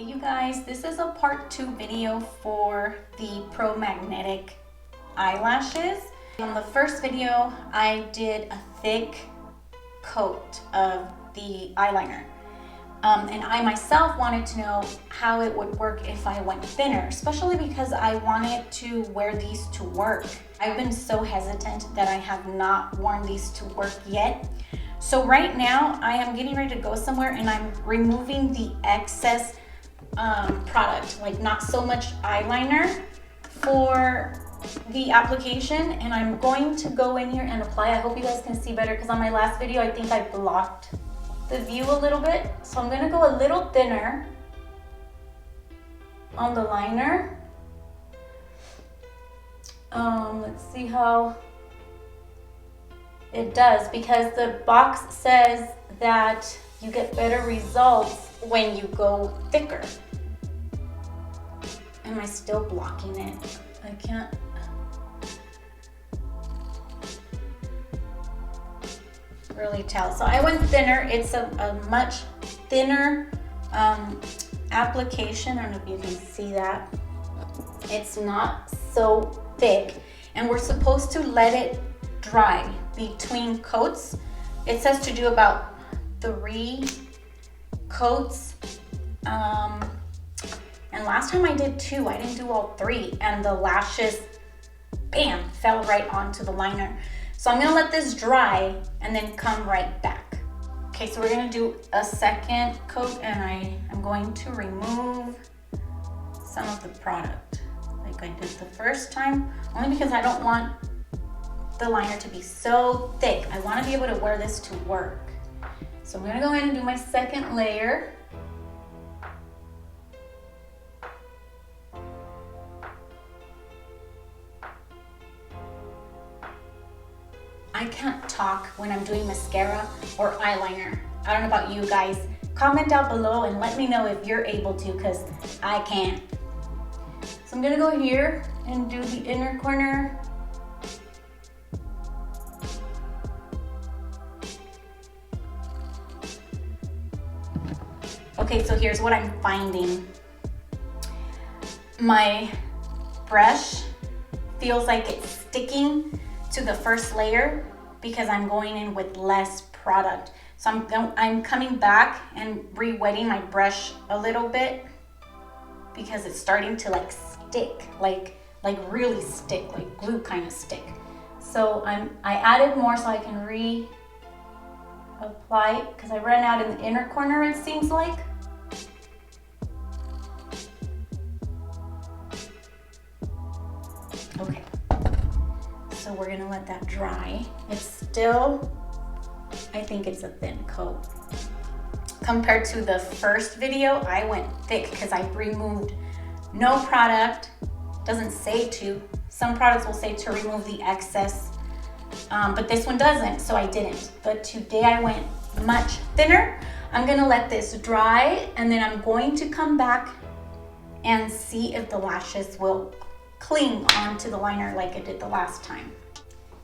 Hey you guys, this is a part 2 video for the Pro Magnetic eyelashes. In the first video, I did a thick coat of the eyeliner. And I myself wanted to know how it would work if I went thinner, especially because I wanted to wear these to work. I've been so hesitant that I have not worn these to work yet. So right now, I am getting ready to go somewhere and I'm removing the excess product, like not so much eyeliner for the application, and I'm going to go in here and apply. I hope you guys can see better because on my last video I think I blocked the view a little bit. So I'm gonna go a little thinner on the liner. Let's see how it does, because the box says that you get better results when you go thicker. Am I still blocking it? I can't. Really tell. So I went thinner. It's a much thinner application. I don't know if you can see that. It's not so thick, and we're supposed to let it dry between coats. It says to do about 3 coats, and last time I did 2. I didn't do all 3, and the lashes, bam, fell right onto the liner. So I'm gonna let this dry and then come right back. Okay, so we're gonna do a second coat, and I am going to remove some of the product like I did the first time, only because I don't want the liner to be so thick. I want to be able to wear this to work. So I'm gonna go in and do my second layer. I can't talk when I'm doing mascara or eyeliner. I don't know about you guys. Comment down below and let me know if you're able to, because I can't. So I'm gonna go here and do the inner corner. Okay, so here's what I'm finding. My brush feels like it's sticking to the first layer because I'm going in with less product. So I'm coming back and re-wetting my brush a little bit because it's starting to like stick, like really stick, like glue kind of stick. So I added more so I can apply because I ran out in the inner corner, it seems like. Okay, so we're gonna let that dry. It's still, I think it's a thin coat. Compared to the first video, I went thick because I removed no product. Doesn't say to. Some products will say to remove the excess, but this one doesn't, so I didn't. But today I went much thinner. I'm gonna let this dry, and then I'm going to come back and see if the lashes will cling onto the liner like I did the last time.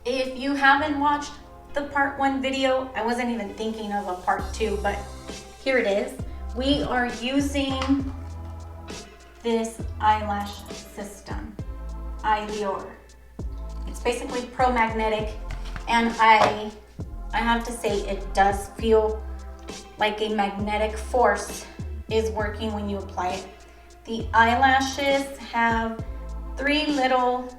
If you haven't watched the part 1 video, I wasn't even thinking of a part 2, but here it is. We are using this eyelash system, eylure. It's basically Pro Magnetic, and I have to say it does feel like a magnetic force is working when you apply it. The eyelashes have 3 little,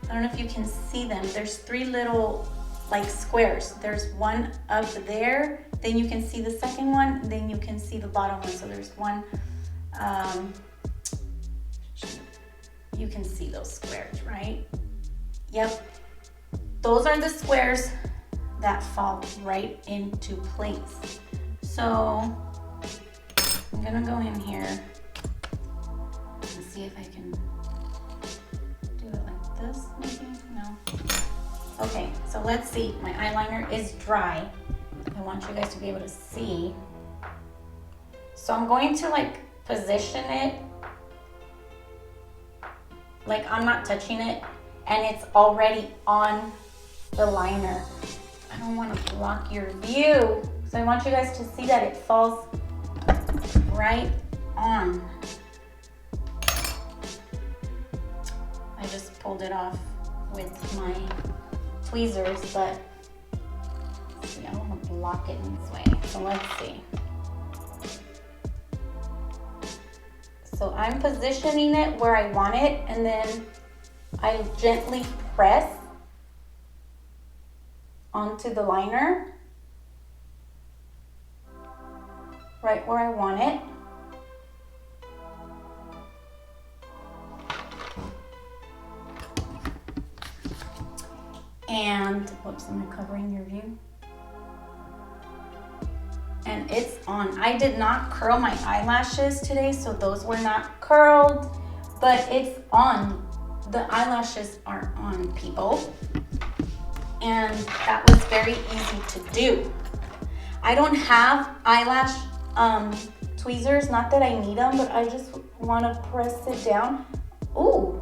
I don't know if you can see them, there's 3 little like squares. There's one up there, then you can see the second one, then you can see the bottom one. So there's one, you can see those squares, right? Yep, those are the squares that fall right into place. So I'm gonna go in here and see if I can do it like this, maybe, no. Okay, so let's see, my eyeliner is dry. I want you guys to be able to see. So I'm going to like position it, like I'm not touching it, and it's already on the liner. I don't want to block your view, so I want you guys to see that it falls right on. I just pulled it off with my tweezers, but see, I want to block it in this way. So let's see. So I'm positioning it where I want it, and then I gently press onto the liner right where I want it. And, whoops, am I covering your view? And it's on. I did not curl my eyelashes today, so those were not curled, but it's on. The eyelashes are on, people. And that was very easy to do. I don't have eyelash tweezers, not that I need them, but I just want to press it down. Ooh.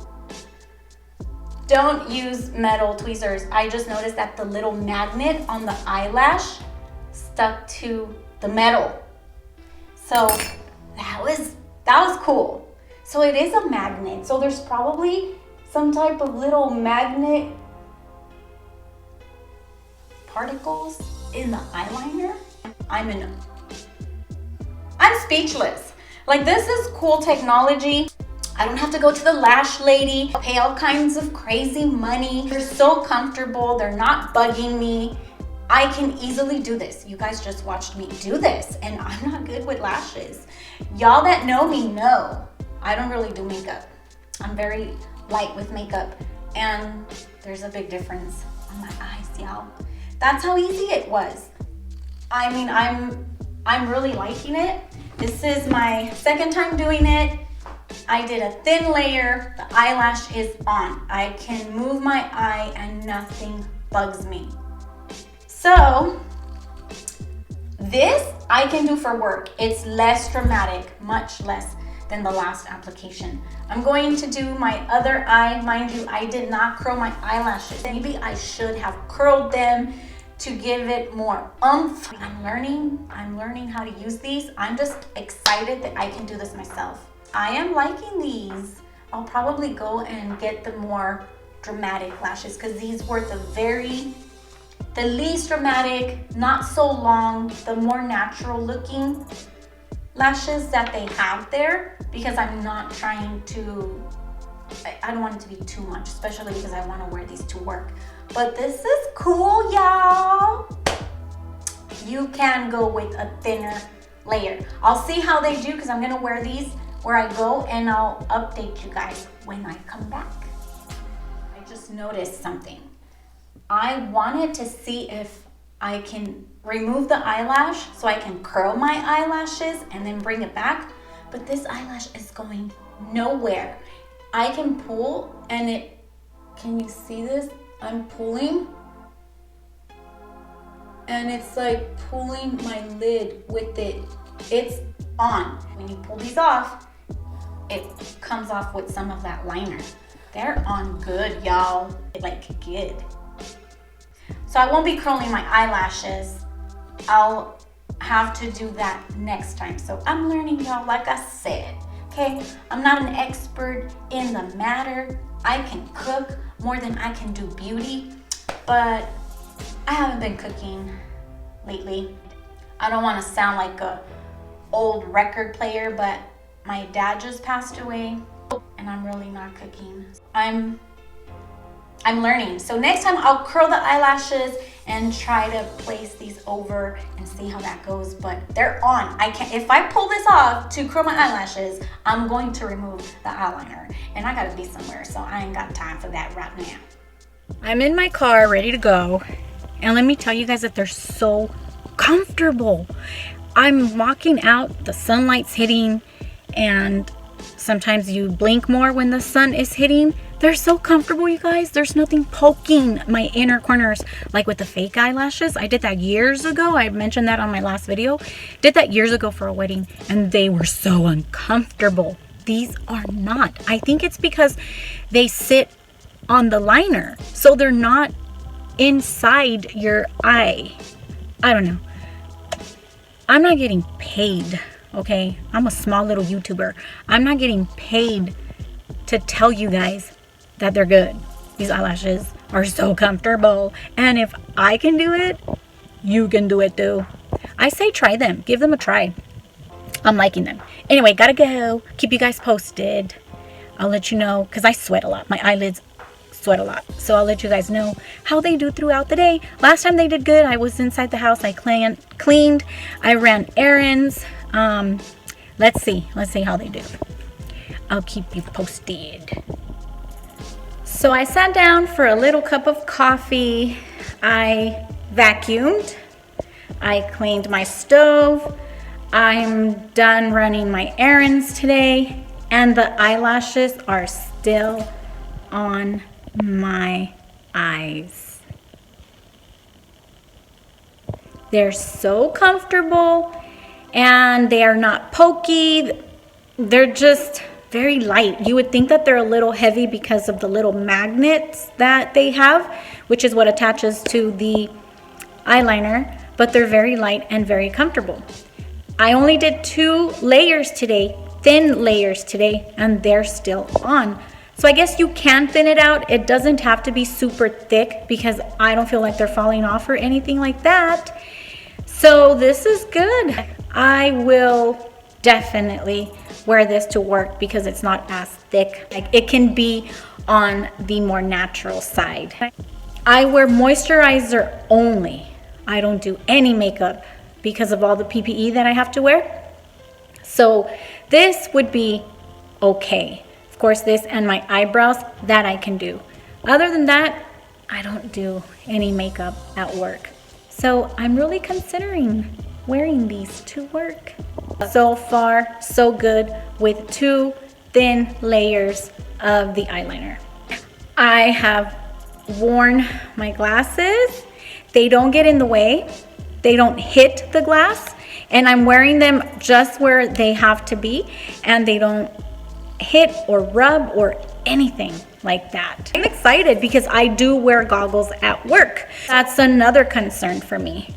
Don't use metal tweezers. I just noticed that the little magnet on the eyelash stuck to the metal. So that was cool. So it is a magnet. So there's probably some type of little magnet particles in the eyeliner. I'm speechless. Like, this is cool technology. I don't have to go to the lash lady, pay all kinds of crazy money. They're so comfortable. They're not bugging me. I can easily do this. You guys just watched me do this, and I'm not good with lashes. Y'all that know me know I don't really do makeup. I'm very light with makeup, and there's a big difference on my eyes, y'all. That's how easy it was. I mean, I'm really liking it. This is my second time doing it. I did a thin layer. The eyelash is on. I can move my eye and nothing bugs me. So this I can do for work. It's less dramatic, much less than the last application. I'm going to do my other eye. Mind you, I did not curl my eyelashes. Maybe I should have curled them to give it more oomph. I'm learning how to use these. I'm just excited that I can do this myself. I am liking these. I'll probably go and get the more dramatic lashes because these were the least dramatic, not so long, the more natural looking lashes that they have there, because I'm not trying to, I don't want it to be too much, especially because I want to wear these to work. But this is cool, y'all. You can go with a thinner layer. I'll see how they do because I'm gonna wear these where I go, and I'll update you guys when I come back. I just noticed something. I wanted to see if I can remove the eyelash so I can curl my eyelashes and then bring it back, but this eyelash is going nowhere. I can pull and it, can you see this? I'm pulling and it's like pulling my lid with it. It's on. When you pull these off, it comes off with some of that liner. They're on good, y'all. Like, good. So I won't be curling my eyelashes. I'll have to do that next time. So I'm learning, y'all, like I said, okay? I'm not an expert in the matter. I can cook more than I can do beauty, but I haven't been cooking lately. I don't want to sound like a old record player, but my dad just passed away and I'm really not cooking. I'm learning. So next time I'll curl the eyelashes and try to place these over and see how that goes, but they're on. I can't, if I pull this off to curl my eyelashes, I'm going to remove the eyeliner and I gotta be somewhere, so I ain't got time for that right now. I'm in my car ready to go, and let me tell you guys that they're so comfortable. I'm walking out, the sunlight's hitting, and sometimes you blink more when the sun is hitting. They're so comfortable, you guys. There's nothing poking my inner corners like with the fake eyelashes. I did that years ago. I mentioned that on my last video. Did that years ago for a wedding, and they were so uncomfortable. These are not. I think it's because they sit on the liner, so they're not inside your eye. I don't know. I'm not getting paid okay? I'm a small little YouTuber. I'm not getting paid to tell you guys that they're good. These eyelashes are so comfortable. And if I can do it, you can do it too. I say try them. Give them a try. I'm liking them. Anyway, gotta go. Keep you guys posted. I'll let you know, because I sweat a lot. My eyelids sweat a lot. So I'll let you guys know how they do throughout the day. Last time they did good. I was inside the house. I cleaned. I ran errands. Let's see how they do. I'll keep you posted. So I sat down for a little cup of coffee. I vacuumed. I cleaned my stove. I'm done running my errands today. And the eyelashes are still on my eyes. They're so comfortable and they are not pokey. They're just very light. You would think that they're a little heavy because of the little magnets that they have, which is what attaches to the eyeliner, but they're very light and very comfortable. I only did 2 layers today, thin layers today, and they're still on. So I guess you can thin it out. It doesn't have to be super thick because I don't feel like they're falling off or anything like that. So this is good. I will definitely wear this to work because it's not as thick. Like, it can be on the more natural side. I wear moisturizer only. I don't do any makeup because of all the PPE that I have to wear. So this would be okay. Of course, this and my eyebrows, that I can do. Other than that, I don't do any makeup at work. So I'm really considering wearing these to work. So far, so good with 2 thin layers of the eyeliner. I have worn my glasses. They don't get in the way. They don't hit the glass. And I'm wearing them just where they have to be. And they don't hit or rub or anything like that. I'm excited because I do wear goggles at work. That's another concern for me.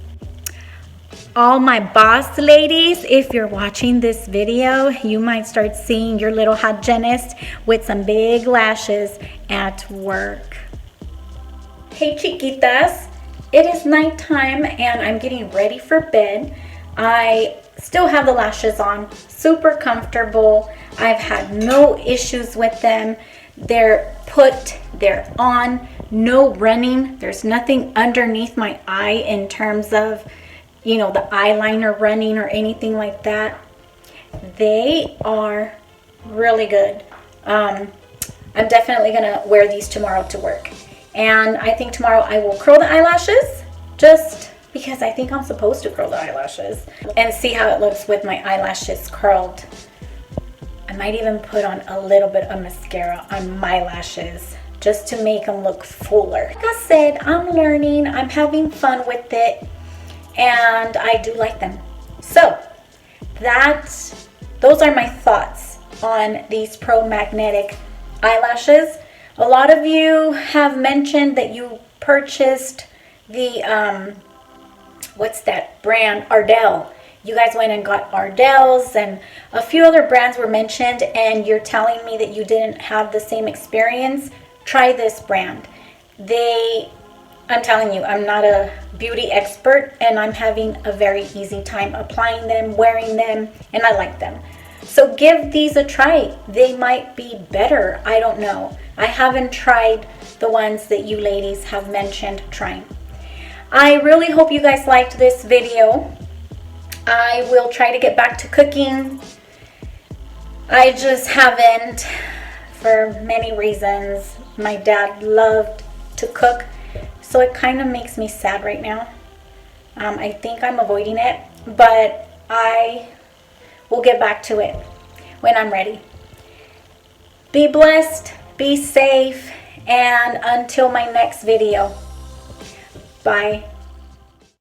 All my boss ladies, if you're watching this video, you might start seeing your little hygienist with some big lashes at work. Hey Chiquitas, it is nighttime and I'm getting ready for bed. I still have the lashes on, super comfortable. I've had no issues with them. They're put, they're on, no running. There's nothing underneath my eye in terms of, you know, the eyeliner running or anything like that. They are really good. I'm definitely gonna wear these tomorrow to work. And I think tomorrow I will curl the eyelashes just because I think I'm supposed to curl the eyelashes and see how it looks with my eyelashes curled. I might even put on a little bit of mascara on my lashes just to make them look fuller. Like I said, I'm learning, I'm having fun with it, and I do like them. So those are my thoughts on these Pro Magnetic eyelashes. A lot of you have mentioned that you purchased the what's that brand, Ardell. You guys went and got Ardell's, and a few other brands were mentioned, and you're telling me that you didn't have the same experience. Try this brand. I'm telling you, I'm not a beauty expert, and I'm having a very easy time applying them, wearing them, and I like them. So give these a try. They might be better. I don't know. I haven't tried the ones that you ladies have mentioned trying. I really hope you guys liked this video. I will try to get back to cooking. I just haven't for many reasons. My dad loved to cook, so it kind of makes me sad right now. I think I'm avoiding it, but I will get back to it when I'm ready. Be blessed, be safe, and until my next video, bye.